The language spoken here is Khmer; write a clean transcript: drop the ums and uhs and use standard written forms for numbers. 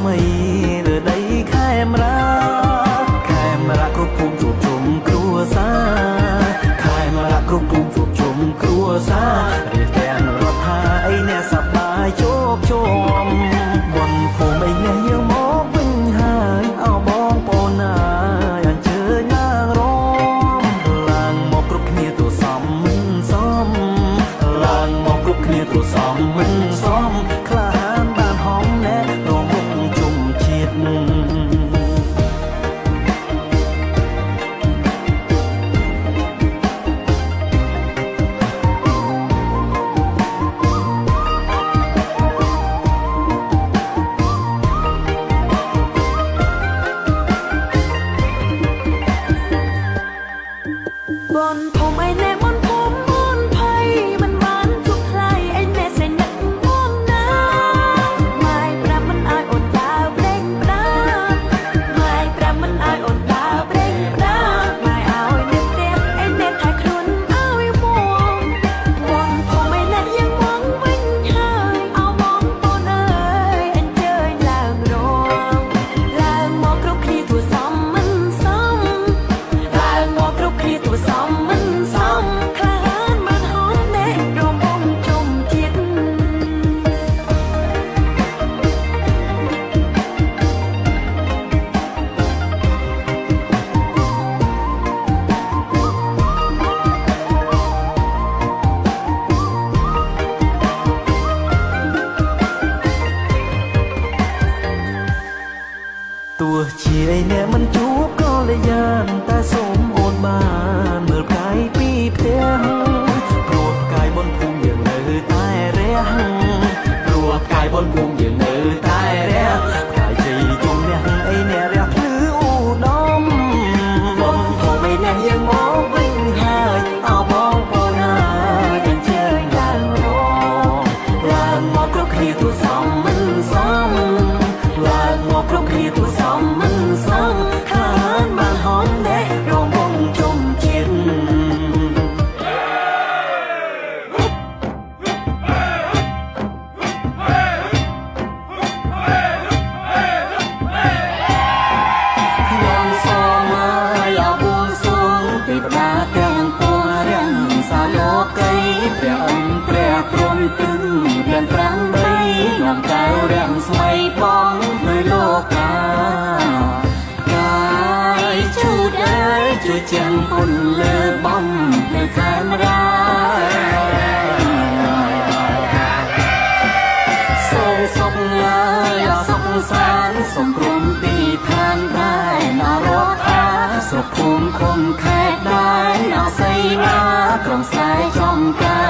ថ្មីលើដីខេមរាគ្រប់ភូមិជួបជុំគ្រួសារខេមរាគ្រប់ភូមិជួបជុំគ្រួសាររៀបទាំងរដ្ឋាអីអ្នកសប្បាយជោគជុំបនភូមិអីអ្នកយើងមកវិញហើយអោបងប្អូនអើយអញ្ជើញឡើងរំឡើងមកគ្រប់គ្នាទូសំមិនសមឡើងមកគ្រប់គ្នាទូសំមិនសមក្លាហានបានហំណែរងមុខជុំជាតិบนผมไอ้แน่บนผมบนไผ่มันมันทุกใครไอ้แน่ใส่นักม่วงน้ำไม่ปราบมันอายอดดาวเปล่งปราบไม่ปราบมันอายอดดาวเปล่งปราบไม่เอาไอ้เน็ตเตี้ยไอ้เน็ตถ่ายครุนเอาไอ้มองบนผมไอ้แน่ยังมองวิ่งหายเอามองปนเอ้ยอันเจอลางรองลางมองกรุบคลีตัวซ้ำมันซ้ำลางมองกรุบคลีตัวซ้ำมันซ้ำคลานมันหอมแน่รวมวงจมจิตទោះជាឯអ្នកមិនជួបក៏លែយ៉ានតែសូមអូនបានមើលផ្កាយពីផ្ទះព្រោះផ្កាយបនភូមិយើងនៅតែរះព្រោះផ្កាយបនភូមិយើងនៅតែរះផ្កាយជ័យជុំអ្នកឯអ្នករះភ្លឺឧត្តមបនភូមិឯអ្នកយើងមកវិញហើយអោបងប្អូនអើយអញ្ជើញឡើងរងឡើងមកគ្រប់គ្នាទូសំមិនសមឡើងមកគ្រប់គ្នាទូសំមិនសមខានបានហំណែរងវងជុំជាតិខ្ញុំសូមឲ្យអបួលសួងទេវតាទាំងពួងរាំងសាលោកីព្រះអង្គព្រះព្រំទឹងទាំងប្រាំបីនាំកៅរាំងស្មៃបងលើលោកាកាយជូតអើយជួយជាងពុនលើបំនៅខេមរាសូមសុខឡើយអសុខសានសុខក្រុមទីឋានដែរនរកថាស្រុកភូមិឃុំខេត្តដែរអស័យណាក្រុមស្រែចំការ